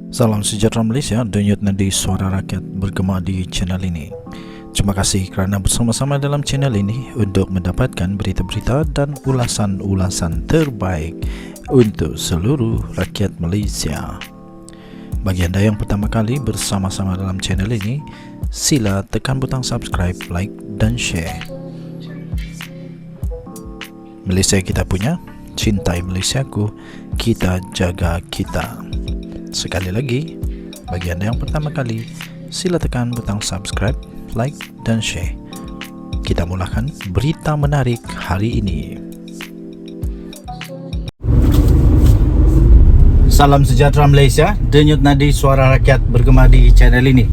Salam sejahtera Malaysia, denyut nadi suara rakyat bergema di channel ini. Terima kasih kerana bersama-sama dalam channel ini untuk mendapatkan berita-berita dan ulasan-ulasan terbaik untuk seluruh rakyat Malaysia. Bagi anda yang pertama kali bersama-sama dalam channel ini, sila tekan butang subscribe, like dan share. Malaysia kita punya, cintai Malaysiaku, kita jaga kita. Sekali lagi, bagi anda yang pertama kali, sila tekan butang subscribe, like dan share. Kita mulakan berita menarik hari ini. Salam sejahtera Malaysia, denyut nadi suara rakyat bergema di channel ini.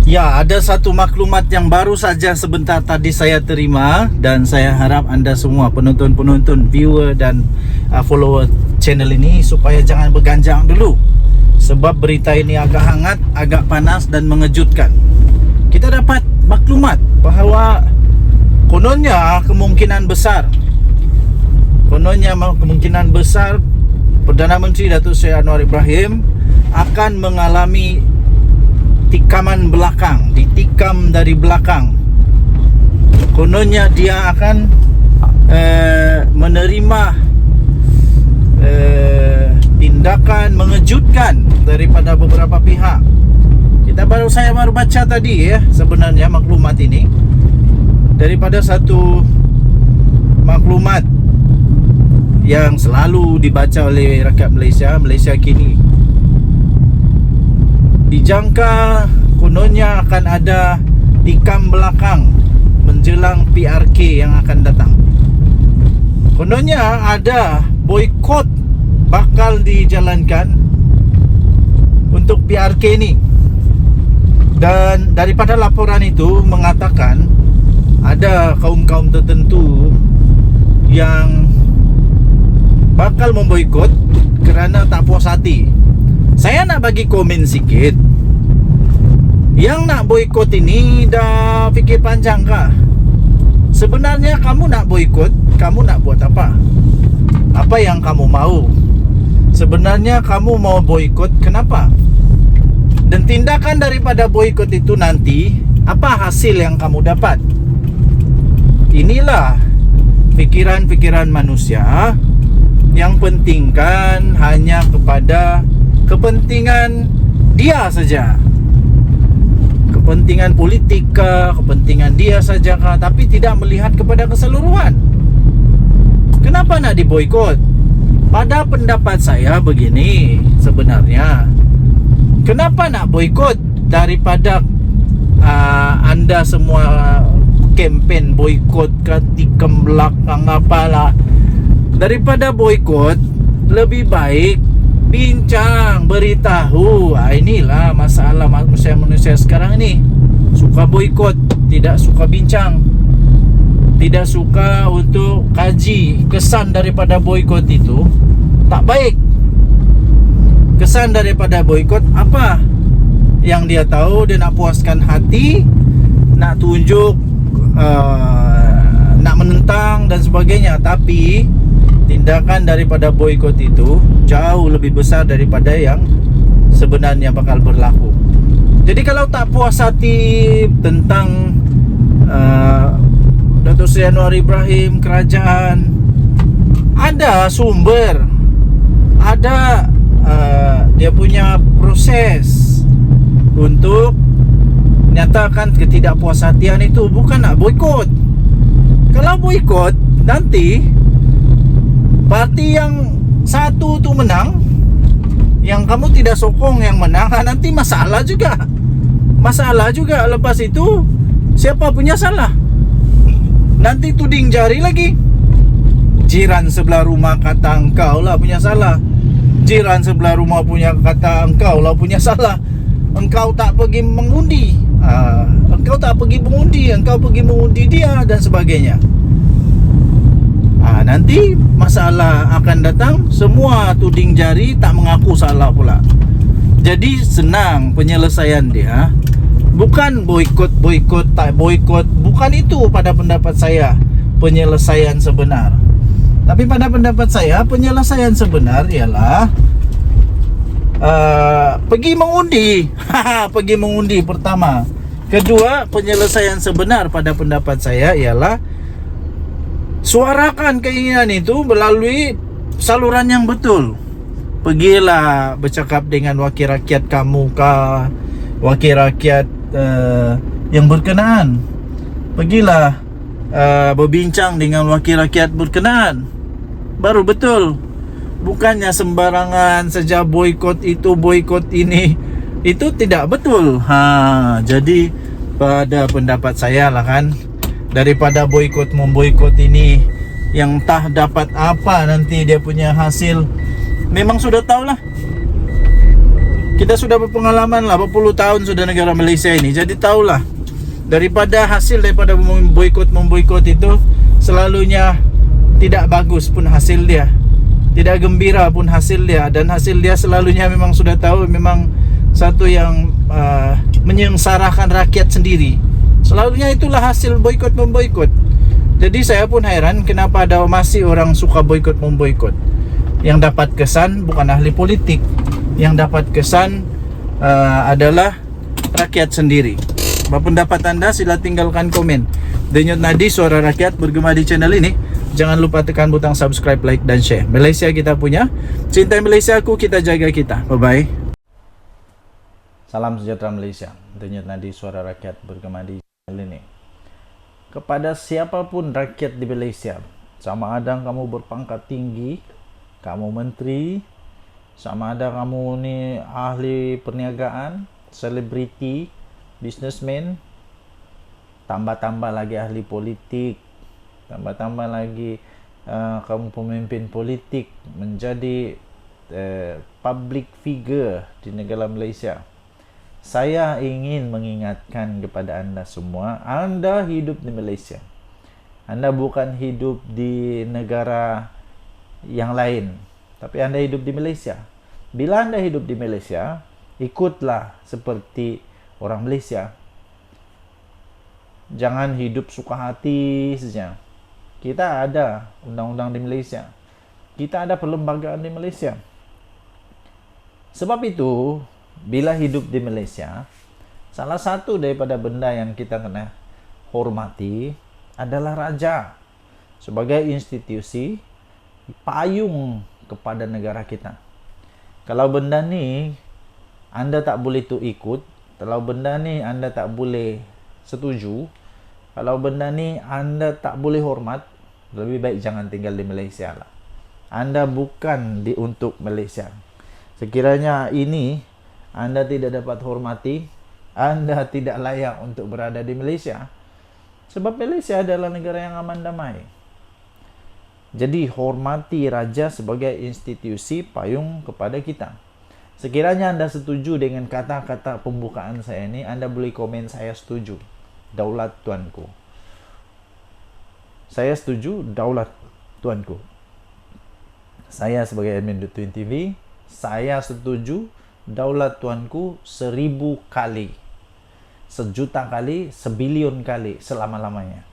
Ya, ada satu maklumat yang baru saja sebentar tadi saya terima, dan saya harap anda semua penonton-penonton, viewer dan follower channel ini supaya jangan berganjang dulu, sebab berita ini agak hangat, agak panas dan mengejutkan. Kita dapat maklumat bahawa kononnya kemungkinan besar Perdana Menteri Datuk Seri Anwar Ibrahim akan mengalami tikaman belakang, ditikam dari belakang. Kononnya dia akan menerima tindakan mengejutkan daripada beberapa pihak. Saya baru baca tadi ya, sebenarnya maklumat ini daripada satu maklumat yang selalu dibaca oleh rakyat Malaysia kini. Dijangka kononnya akan ada tikam belakang menjelang PRK yang akan datang. Kononnya ada boikot bakal dijalankan untuk PRK ini. Dan daripada laporan itu mengatakan ada kaum-kaum tertentu yang bakal memboikot kerana tak puas hati. Saya nak bagi komen sikit. Yang nak boikot ini dah fikir panjang kah? Sebenarnya kamu nak boikot, kamu nak buat apa? Apa yang kamu mau? Sebenarnya kamu mau boikot kenapa? Dan tindakan daripada boikot itu nanti, apa hasil yang kamu dapat? Inilah fikiran-fikiran manusia yang pentingkan hanya kepada kepentingan dia saja, kepentingan politik kah, kepentingan dia saja kah, tapi tidak melihat kepada keseluruhan. Kenapa nak diboikot? Pada pendapat saya begini sebenarnya, kenapa nak boikot daripada anda semua kempen boikot ke tikam belakang apalah. Daripada boikot, lebih baik bincang, beritahu. Inilah masalah manusia sekarang ini. Suka boikot, tidak suka bincang, tidak suka untuk kaji. Kesan daripada boikot itu tak baik. Kesan daripada boikot apa? Yang dia tahu, dia nak puaskan hati, nak tunjuk, nak menentang dan sebagainya. Tapi tindakan daripada boikot itu jauh lebih besar daripada yang sebenarnya bakal berlaku. Jadi kalau tak puas hati tentang Datuk Seri Anwar Ibrahim, kerajaan, ada sumber, ada dia punya proses untuk nyatakan ketidakpuashatian itu, bukan nak boikot. Kalau boikot, nanti parti yang satu tu menang, yang kamu tidak sokong yang menang, nanti masalah juga. Lepas itu siapa punya salah? Nanti tuding jari lagi. Jiran sebelah rumah kata engkau lah punya salah. Jiran sebelah rumah punya kata engkau lah punya salah. Engkau tak pergi mengundi, engkau pergi mengundi dia dan sebagainya. Nanti masalah akan datang, semua tuding jari, tak mengaku salah pula. Jadi senang penyelesaian dia. Bukan boikot, tak boikot. Bukan itu pada pendapat saya penyelesaian sebenar. Tapi pada pendapat saya penyelesaian sebenar ialah Pergi mengundi. Pergi mengundi pertama. Kedua, penyelesaian sebenar pada pendapat saya ialah suarakan keinginan itu melalui saluran yang betul. Pergilah bercakap dengan wakil rakyat kamu kah, wakil rakyat yang berkenaan. Pergilah berbincang dengan wakil rakyat berkenaan. Baru betul. Bukannya sembarangan saja boikot itu, boikot ini. Itu tidak betul. Jadi pada pendapat saya lah kan, daripada boikot memboikot ini yang tak dapat apa nanti dia punya hasil. Memang sudah tahu lah. Kita sudah berpengalaman lah, berpuluh tahun sudah negara Malaysia ini. Jadi tahulah, daripada hasil daripada memboikot itu selalunya tidak bagus pun hasil dia, tidak gembira pun hasil dia. Dan hasil dia selalunya memang sudah tahu, memang satu yang menyengsarakan rakyat sendiri. Selalunya itulah hasil boikot memboikot. Jadi saya pun heran kenapa ada masih orang suka boikot memboikot. Yang dapat kesan bukan ahli politik, yang dapat kesan adalah rakyat sendiri. Apa pendapat anda? Sila tinggalkan komen. Denyut Nadi, suara rakyat, bergema di channel ini. Jangan lupa tekan butang subscribe, like dan share. Malaysia kita punya. Cintai Malaysia ku, kita jaga kita. Bye bye. Salam sejahtera Malaysia. Denyut Nadi, suara rakyat, bergema di channel ini. Kepada siapapun rakyat di Malaysia, sama ada kamu berpangkat tinggi, kamu menteri, sama ada kamu ni ahli perniagaan, selebriti, businessman, tambah-tambah lagi ahli politik, tambah-tambah lagi kamu pemimpin politik, menjadi public figure di negara Malaysia. Saya ingin mengingatkan kepada anda semua, anda hidup di Malaysia. Anda bukan hidup di negara yang lain, tapi anda hidup di Malaysia. Bila anda hidup di Malaysia, ikutlah seperti orang Malaysia. Jangan hidup suka hati saja. Kita ada undang-undang di Malaysia. Kita ada perlembagaan di Malaysia. Sebab itu, bila hidup di Malaysia, salah satu daripada benda yang kita kena hormati adalah raja sebagai institusi payung kepada negara kita. Kalau benda ni anda tak boleh tu ikut, kalau benda ni anda tak boleh setuju, kalau benda ni anda tak boleh hormat, lebih baik jangan tinggal di Malaysia lah. Anda bukan untuk Malaysia. Sekiranya ini anda tidak dapat hormati, anda tidak layak untuk berada di Malaysia. Sebab Malaysia adalah negara yang aman damai. Jadi hormati raja sebagai institusi payung kepada kita. Sekiranya anda setuju dengan kata-kata pembukaan saya ini, anda boleh komen saya setuju. Daulat tuanku. Saya setuju, daulat tuanku. Saya sebagai admin Twin TV, saya setuju, daulat tuanku 1000 kali, 1.000.000 kali, 1 bilion kali, selama-lamanya.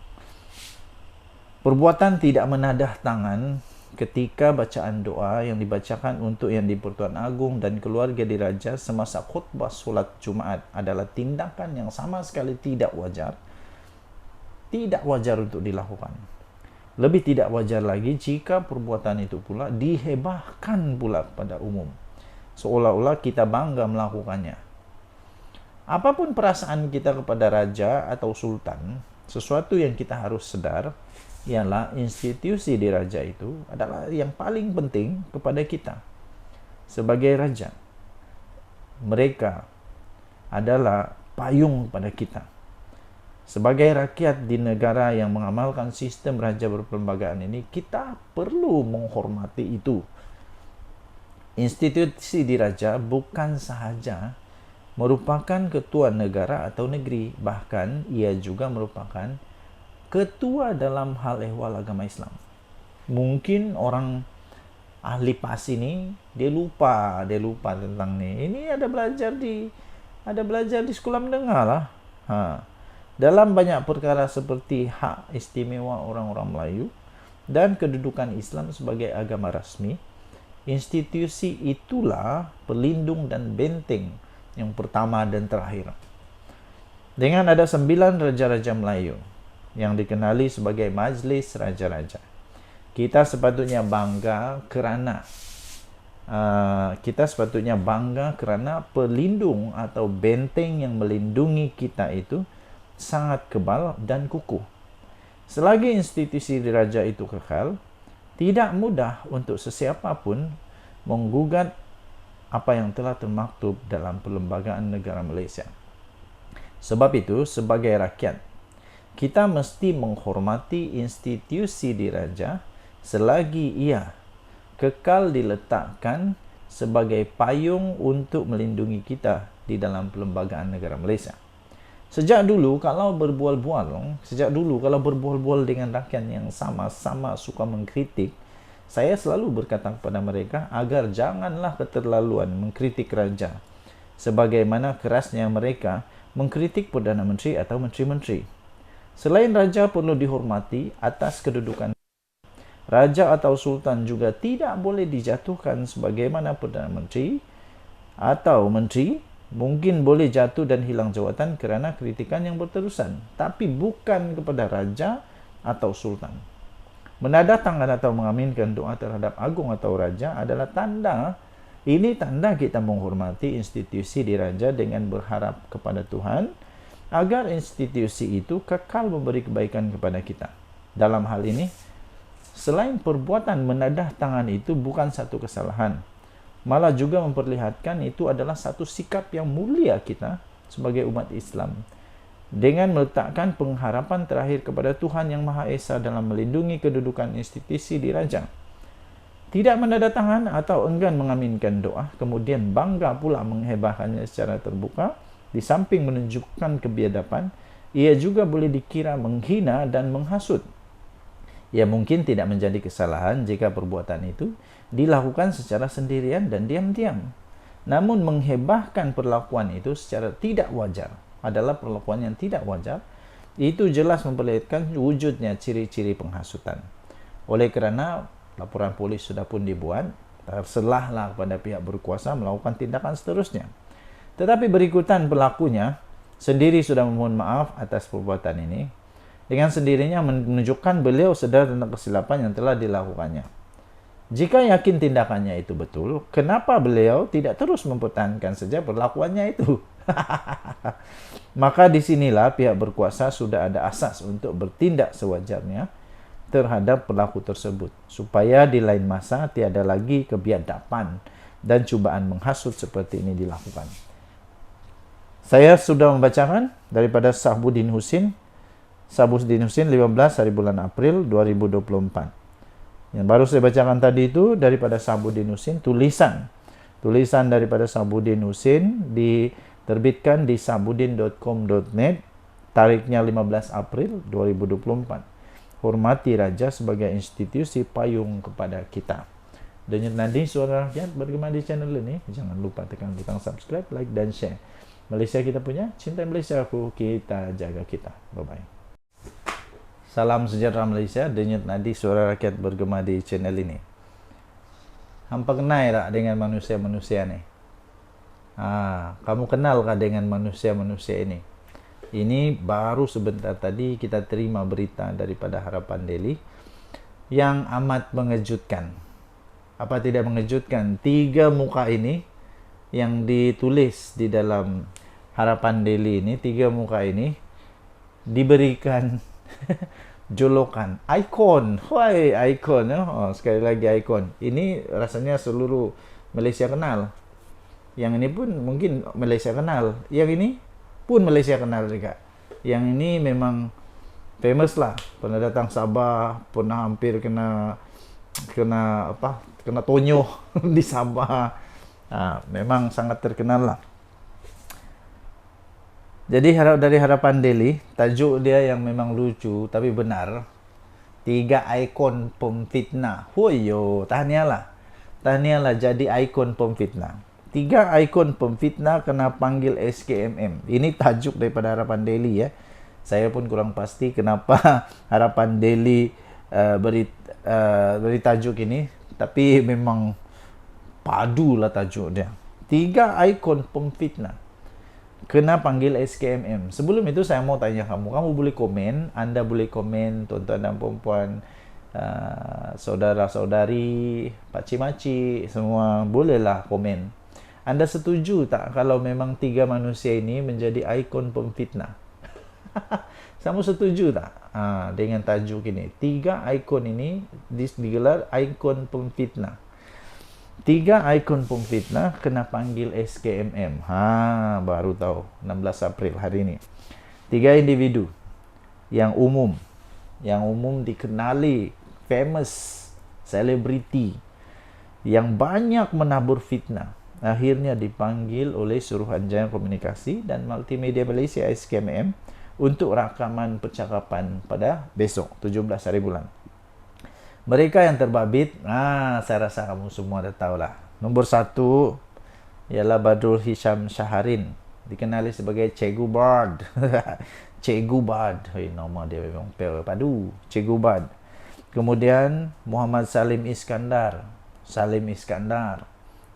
Perbuatan tidak menadah tangan ketika bacaan doa yang dibacakan untuk Yang di-Pertuan Agong dan keluarga diraja semasa khutbah solat Jumaat adalah tindakan yang sama sekali tidak wajar. Tidak wajar untuk dilakukan. Lebih tidak wajar lagi jika perbuatan itu pula dihebahkan pula pada umum, seolah-olah kita bangga melakukannya. Apapun perasaan kita kepada raja atau sultan, sesuatu yang kita harus sedar ialah institusi diraja itu adalah yang paling penting kepada kita. Sebagai raja, mereka adalah payung pada kita. Sebagai rakyat di negara yang mengamalkan sistem raja berperlembagaan ini, kita perlu menghormati itu. Institusi diraja bukan sahaja merupakan ketua negara atau negeri, bahkan ia juga merupakan ketua dalam hal ehwal agama Islam. Mungkin orang ahli PAS ini dia lupa tentang ni. Ini ada belajar di sekolah menengah lah. Dalam banyak perkara seperti hak istimewa orang-orang Melayu dan kedudukan Islam sebagai agama rasmi, institusi itulah pelindung dan benteng yang pertama dan terakhir. Dengan ada 9 raja-raja Melayu yang dikenali sebagai Majlis Raja-Raja, kita sepatutnya bangga kerana pelindung atau benteng yang melindungi kita itu sangat kebal dan kukuh. Selagi institusi diraja itu kekal, tidak mudah untuk sesiapa pun menggugat apa yang telah termaktub dalam Perlembagaan Negara Malaysia. Sebab itu, sebagai rakyat, kita mesti menghormati institusi diraja selagi ia kekal diletakkan sebagai payung untuk melindungi kita di dalam Perlembagaan Negara Malaysia. Sejak dulu kalau berbual-bual dengan rakyat yang sama-sama suka mengkritik, saya selalu berkata kepada mereka agar janganlah keterlaluan mengkritik raja, sebagaimana kerasnya mereka mengkritik Perdana Menteri atau Menteri-Menteri. Selain raja perlu dihormati atas kedudukan, raja atau sultan juga tidak boleh dijatuhkan sebagaimana Perdana Menteri atau Menteri mungkin boleh jatuh dan hilang jawatan kerana kritikan yang berterusan, tapi bukan kepada raja atau sultan. Menandatangani atau mengaminkan doa terhadap agung atau raja adalah tanda kita menghormati institusi diraja dengan berharap kepada Tuhan agar institusi itu kekal memberi kebaikan kepada kita. Dalam hal ini, selain perbuatan menandatangani itu bukan satu kesalahan, malah juga memperlihatkan itu adalah satu sikap yang mulia kita sebagai umat Islam dengan meletakkan pengharapan terakhir kepada Tuhan Yang Maha Esa dalam melindungi kedudukan institusi diraja. Tidak menandatangan atau enggan mengaminkan doa, kemudian bangga pula menghebahkannya secara terbuka, di samping menunjukkan kebiadaban, ia juga boleh dikira menghina dan menghasut. Ya, mungkin tidak menjadi kesalahan jika perbuatan itu dilakukan secara sendirian dan diam-diam. Namun menghebahkan perlakuan itu secara tidak wajar adalah perlakuan yang tidak wajar. Itu jelas memperlihatkan wujudnya ciri-ciri penghasutan. Oleh kerana laporan polis sudah pun dibuat, terselahlah kepada pihak berkuasa melakukan tindakan seterusnya. Tetapi berikutan pelakunya sendiri sudah memohon maaf atas perbuatan ini, dengan sendirinya menunjukkan beliau sedar tentang kesilapan yang telah dilakukannya. Jika yakin tindakannya itu betul, kenapa beliau tidak terus mempertahankan saja perlakuannya itu? Maka disinilah pihak berkuasa sudah ada asas untuk bertindak sewajarnya terhadap pelaku tersebut, supaya di lain masa tiada lagi kebiadaban dan cubaan menghasut seperti ini dilakukan. Saya sudah membacakan daripada Sahbuddin Husin 15 hari bulan April 2024. Yang baru saya bacakan tadi itu daripada Sahbuddin Husin, tulisan daripada Sahbuddin Husin diterbitkan di sahbuddin.com.net, tariknya 15 April 2024. Hormati raja sebagai institusi payung kepada kita. Denyut nadi suara rakyat bergema di channel ini. Jangan lupa tekan butang subscribe, like dan share. Malaysia kita punya, cinta Malaysia aku, kita jaga kita. Bye-bye. Salam sejahtera Malaysia, denyut nadi suara rakyat bergema di channel ini. Hampa kenal tak dengan manusia-manusia ni? Kamu kenalkah dengan manusia-manusia ini? Ini baru sebentar tadi kita terima berita daripada Harapan Daily yang amat mengejutkan. Apa tidak mengejutkan? 3 muka ini yang ditulis di dalam Harapan Daily ini, 3 muka ini diberikan julukan ikon. Why ikon? Sekali lagi ikon. Ini rasanya seluruh Malaysia kenal. Yang ini pun mungkin Malaysia kenal. Yang ini pun Malaysia kenal juga. Yang ini memang famous lah. Pernah datang Sabah, pernah hampir kena tonyo di Sabah. Memang sangat terkenal lah. Jadi dari Harapan Daily, tajuk dia yang memang lucu tapi benar. 3 ikon pemfitnah. Huyo, tahniahlah jadi ikon pemfitnah. 3 ikon pemfitnah kena panggil SKMM. Ini tajuk daripada Harapan Daily ya. Saya pun kurang pasti kenapa Harapan Daily beri tajuk ini, tapi memang Padulah tajuk dia. 3 ikon pemfitnah kena panggil SKMM. Sebelum itu saya mau tanya kamu boleh komen, Anda boleh komen, tuan-tuan dan puan-puan, saudara-saudari, pakcik-makcik, semua bolehlah komen. Anda setuju tak kalau memang 3 manusia ini menjadi ikon pemfitnah? Kamu setuju tak dengan tajuk ini? 3 ikon ini digelar ikon pemfitnah. 3 ikon pemfitnah kena panggil SKMM. Baru tahu 16 April hari ini. 3 individu yang umum dikenali, famous, selebriti, yang banyak menabur fitnah, akhirnya dipanggil oleh Suruhanjaya Komunikasi dan Multimedia Malaysia SKMM untuk rakaman percakapan pada besok 17 hari bulan. Mereka yang terbabit, saya rasa kamu semua dah tahulah. Nombor 1 ialah Badrul Hisham Syaharin, dikenali sebagai Cikgu Bard. Cikgu Bard, nama dia memang padu, Cikgu Bard. Kemudian Muhammad Salim Iskandar,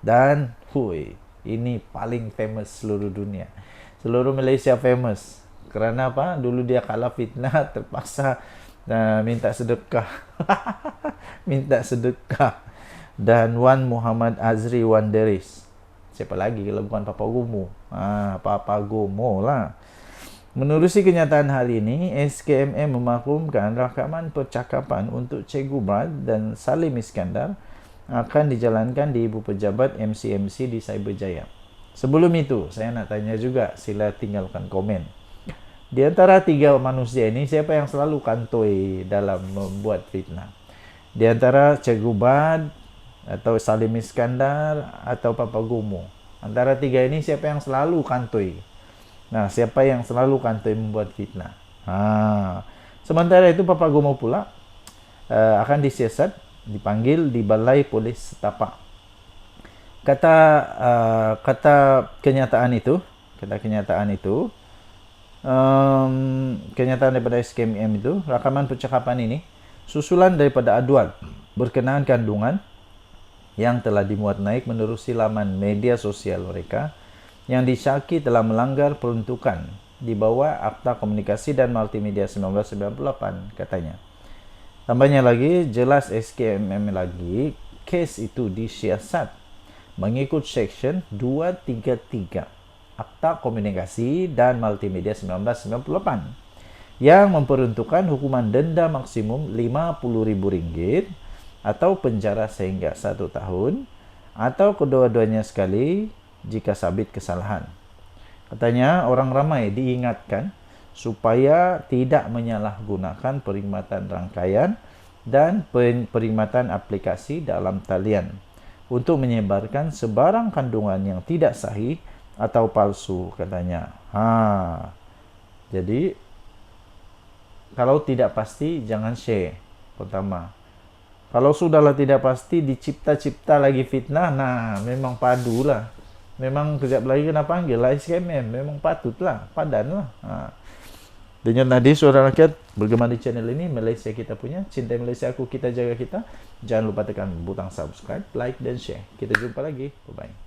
dan ini paling famous seluruh dunia, seluruh Malaysia famous. Kerana apa? Dulu dia kalah fitnah, terpaksa minta sedekah. Minta sedekah. Dan Wan Muhammad Azri Wan Deris. Siapa lagi kalau bukan Papa Gomo? Papa Gomo lah. Menerusi kenyataan hari ini, SKMM memaklumkan rakaman percakapan untuk Cikgu Brad dan Salim Iskandar akan dijalankan di Ibu Pejabat MCMC di Cyberjaya. Sebelum itu, saya nak tanya juga, sila tinggalkan komen. Di antara 3 manusia ini, siapa yang selalu kantoi dalam membuat fitnah? Di antara Cikgu Bad, atau Salim Iskandar, atau Papa Gomo? Antara 3 ini, siapa yang selalu kantoi? Nah, siapa yang selalu kantoi membuat fitnah? Sementara itu, Papa Gomo pula akan disiasat, dipanggil di Balai Polis Setapak. Kata kenyataan itu, kenyataan daripada SKMM itu, rakaman percakapan ini susulan daripada aduan berkenaan kandungan yang telah dimuat naik menerusi laman media sosial mereka yang disyaki telah melanggar peruntukan di bawah Akta Komunikasi dan Multimedia 1998, katanya. Tambahnya lagi, jelas SKMM lagi, kes itu disiasat mengikut Seksyen 233 Akta Komunikasi dan Multimedia 1998 yang memperuntukkan hukuman denda maksimum RM50.000 atau penjara sehingga 1 tahun atau kedua-duanya sekali jika sabit kesalahan. Katanya orang ramai diingatkan supaya tidak menyalahgunakan perkhidmatan rangkaian dan perkhidmatan aplikasi dalam talian untuk menyebarkan sebarang kandungan yang tidak sahih atau palsu, katanya. Jadi kalau tidak pasti jangan share. Pertama, kalau sudahlah tidak pasti dicipta-cipta lagi fitnah, memang padulah. Memang kejap lagi kena panggil lah SKMM, memang patutlah, padanlah. Dengan nadi suara rakyat bergema di channel ini, Malaysia kita punya, cinta Malaysia aku, kita jaga kita. Jangan lupa tekan butang subscribe, like dan share. Kita jumpa lagi. Bye bye.